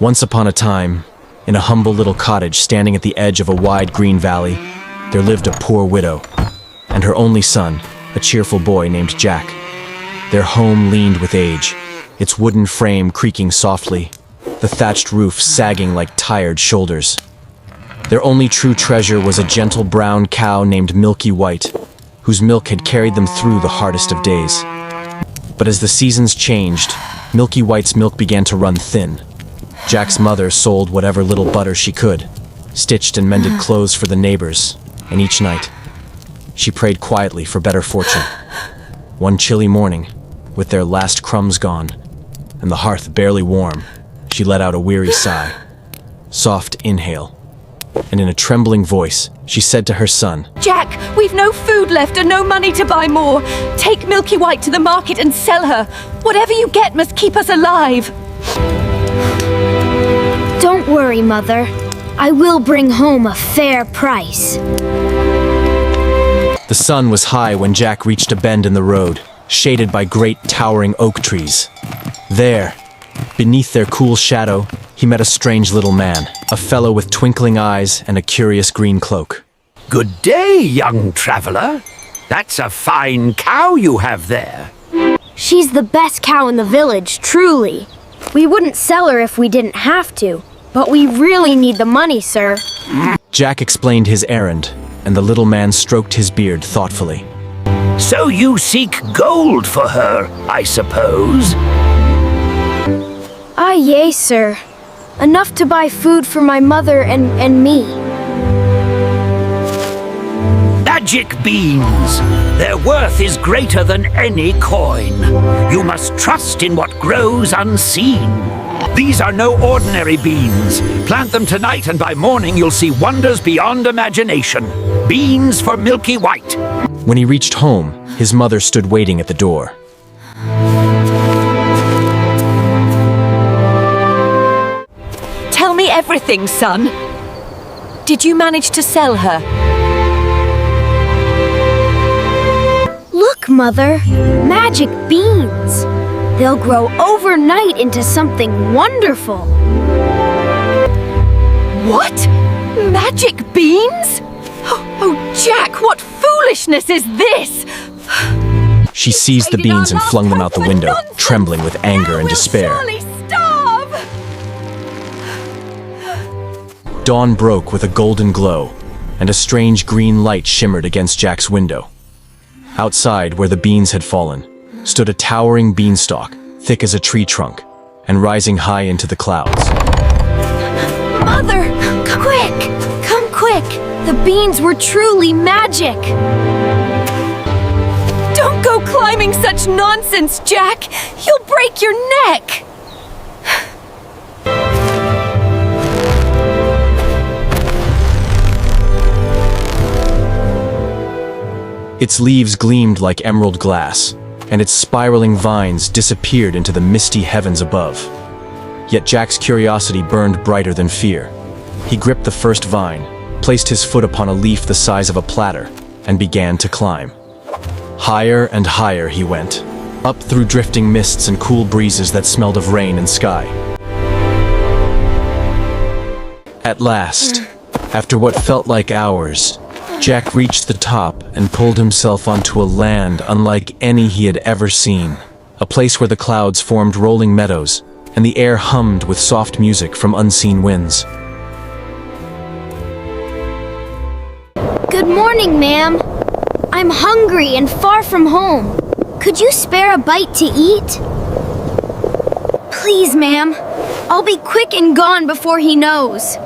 Once upon a time, in a humble little cottage standing at the edge of a wide green valley, there lived a poor widow and her only son, a cheerful boy named Jack. Their home leaned with age, its wooden frame creaking softly, the thatched roof sagging like tired shoulders. Their only true treasure was a gentle brown cow named Milky White, whose milk had carried them through the hardest of days. But as the seasons changed, Milky White's milk began to run thin. Jack's mother sold whatever little butter she could, stitched and mended clothes for the neighbors, and each night, she prayed quietly for better fortune. One chilly morning, with their last crumbs gone, and the hearth barely warm, she let out a weary sigh, soft inhale, and in a trembling voice, she said to her son, "Jack, we've no food left and no money to buy more. Take Milky White to the market and sell her. Whatever you get must keep us alive." Don't worry, Mother. I will bring home a fair price. The sun was high when Jack reached a bend in the road, shaded by great towering oak trees. There, beneath their cool shadow, he met a strange little man, a fellow with twinkling eyes and a curious green cloak. Good day, young traveler. That's a fine cow you have there. She's the best cow in the village, truly. We wouldn't sell her if we didn't have to, but we really need the money, sir. Jack explained his errand, and the little man stroked his beard thoughtfully. So you seek gold for her, I suppose? Ah, yea, sir. Enough to buy food for my mother and me. Magic beans! Their worth is greater than any coin. You must trust in what grows unseen. These are no ordinary beans. Plant them tonight and by morning you'll see wonders beyond imagination. Beans for Milky White. When he reached home, his mother stood waiting at the door. Tell me everything, son. Did you manage to sell her? Look, Mother. Magic beans. They'll grow overnight into something wonderful. What? Magic beans? Oh, Jack, what foolishness is this? She seized the beans and flung them out the window, trembling with anger and despair. Surely starve! Dawn broke with a golden glow, and a strange green light shimmered against Jack's window. Outside, where the beans had fallen, stood a towering beanstalk, thick as a tree trunk, and rising high into the clouds. Mother, quick! Come quick! The beans were truly magic! Don't go climbing such nonsense, Jack! You'll break your neck! Its leaves gleamed like emerald glass, and its spiraling vines disappeared into the misty heavens above. Yet Jack's curiosity burned brighter than fear. He gripped the first vine, placed his foot upon a leaf the size of a platter, and began to climb. Higher and higher he went, up through drifting mists and cool breezes that smelled of rain and sky. At last, after what felt like hours, Jack reached the top and pulled himself onto a land unlike any he had ever seen. A place where the clouds formed rolling meadows, and the air hummed with soft music from unseen winds. Good morning, ma'am. I'm hungry and far from home. Could you spare a bite to eat? Please, ma'am. I'll be quick and gone before he knows.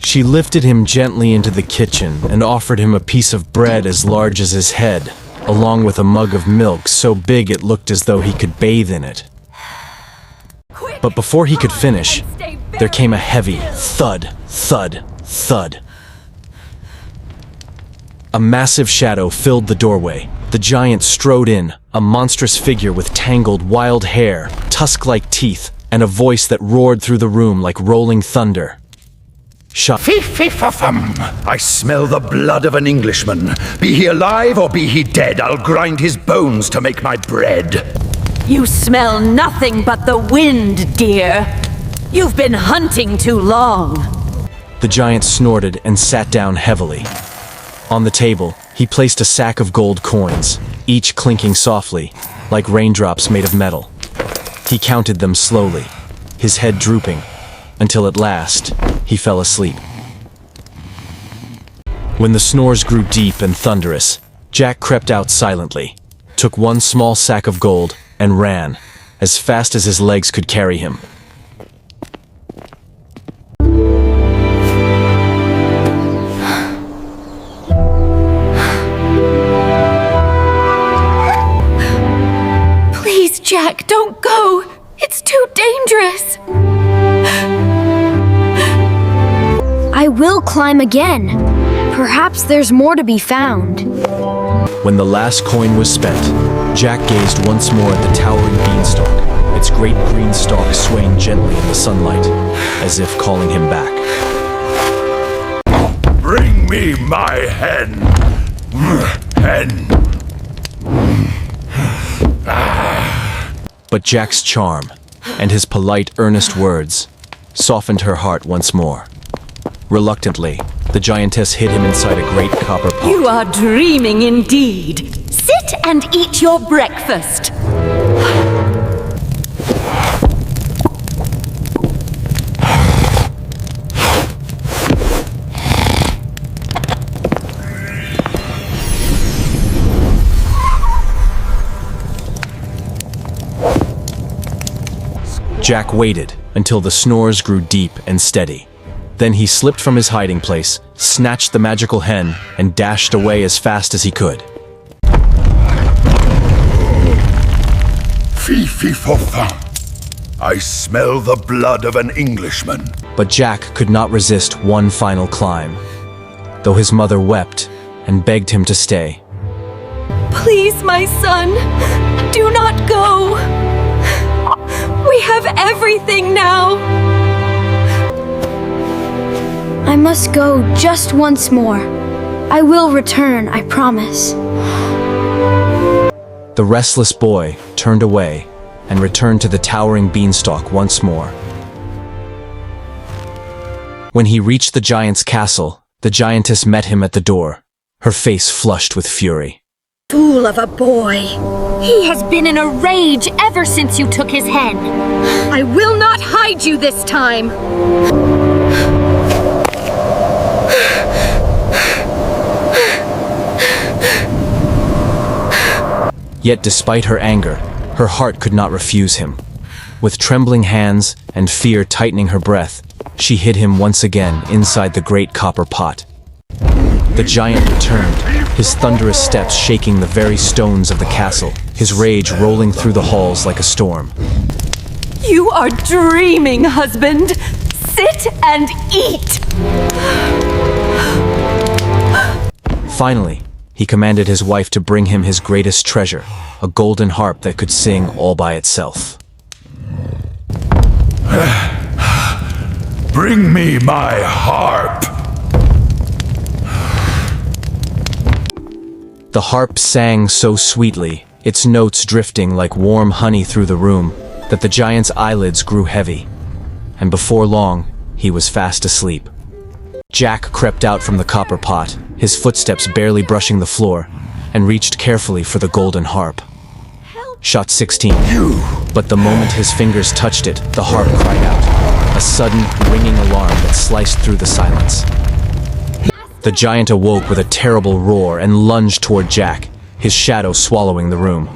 She lifted him gently into the kitchen and offered him a piece of bread as large as his head, along with a mug of milk so big it looked as though he could bathe in it. But before he could finish, there came a heavy thud, thud, thud. A massive shadow filled the doorway. The giant strode in, a monstrous figure with tangled, wild hair, tusk-like teeth, and a voice that roared through the room like rolling thunder. shot. Fee-fee-fa-fum. I smell the blood of an Englishman. Be he alive or be he dead, I'll grind his bones to make my bread. You smell nothing but the wind, dear. You've been hunting too long. The giant snorted and sat down heavily. On the table, he placed a sack of gold coins, each clinking softly, like raindrops made of metal. He counted them slowly, his head drooping, until at last, he fell asleep. When the snores grew deep and thunderous, Jack crept out silently, took one small sack of gold, and ran, as fast as his legs could carry him. Please, Jack, don't go. It's too dangerous. I will climb again. Perhaps there's more to be found. When the last coin was spent, Jack gazed once more at the towering beanstalk, its great green stalk swaying gently in the sunlight, as if calling him back. Bring me my hen. Hen. But Jack's charm, and his polite, earnest words, softened her heart once more. Reluctantly, the giantess hid him inside a great copper pot. You are dreaming indeed. Sit and eat your breakfast. Jack waited until the snores grew deep and steady. Then he slipped from his hiding place, snatched the magical hen, and dashed away as fast as he could. Fee-fee-fo-fum. I smell the blood of an Englishman. But Jack could not resist one final climb, though his mother wept and begged him to stay. Please, my son, do not go. We have everything now. I must go just once more. I will return, I promise. The restless boy turned away and returned to the towering beanstalk once more. When he reached the giant's castle, the giantess met him at the door, her face flushed with fury. Fool of a boy. He has been in a rage ever since you took his hen. I will not hide you this time. Yet despite her anger, her heart could not refuse him. With trembling hands and fear tightening her breath, she hid him once again inside the great copper pot. The giant returned, his thunderous steps shaking the very stones of the castle, his rage rolling through the halls like a storm. You are dreaming, husband. Sit and eat. Finally, he commanded his wife to bring him his greatest treasure, a golden harp that could sing all by itself. Bring me my harp. The harp sang so sweetly, its notes drifting like warm honey through the room, that the giant's eyelids grew heavy, and before long, he was fast asleep. Jack crept out from the copper pot, his footsteps barely brushing the floor, and reached carefully for the golden harp. Shot 16. But the moment his fingers touched it, the harp cried out, a sudden, ringing alarm that sliced through the silence. The giant awoke with a terrible roar and lunged toward Jack, his shadow swallowing the room.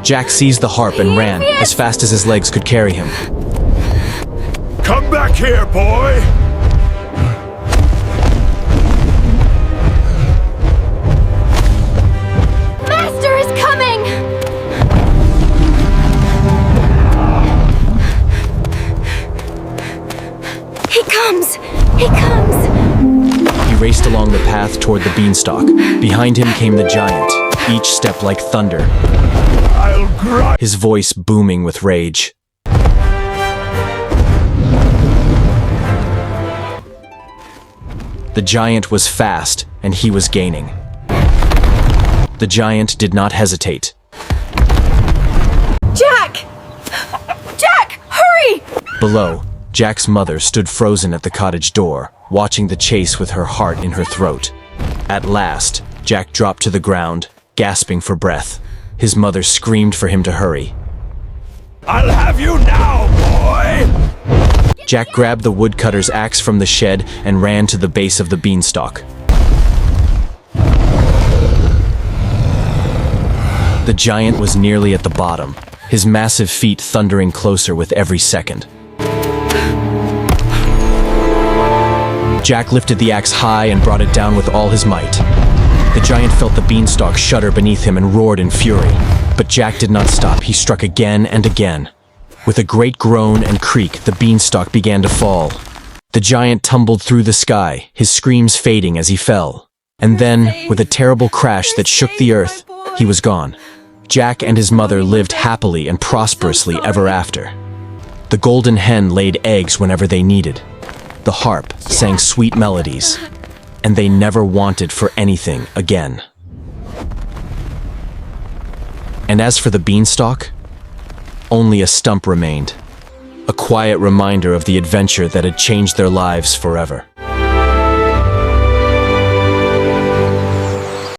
Jack seized the harp and ran as fast as his legs could carry him. Come back here, boy! Master is coming! He comes! He comes! He raced along the path toward the beanstalk. Behind him came the giant, each step like thunder, I'll grind. his voice booming with rage. The giant was fast, and he was gaining. The giant did not hesitate. Jack! Jack, hurry! Below, Jack's mother stood frozen at the cottage door, watching the chase with her heart in her throat. At last, Jack dropped to the ground, gasping for breath. His mother screamed for him to hurry. I'll have you now, boy! Jack grabbed the woodcutter's axe from the shed and ran to the base of the beanstalk. The giant was nearly at the bottom, his massive feet thundering closer with every second. Jack lifted the axe high and brought it down with all his might. The giant felt the beanstalk shudder beneath him and roared in fury. But Jack did not stop. He struck again and again. With a great groan and creak, the beanstalk began to fall. The giant tumbled through the sky, his screams fading as he fell. And then, with a terrible crash that shook the earth, he was gone. Jack and his mother lived happily and prosperously ever after. The golden hen laid eggs whenever they needed. The harp sang sweet melodies, and they never wanted for anything again. And as for the beanstalk, only a stump remained, a quiet reminder of the adventure that had changed their lives forever.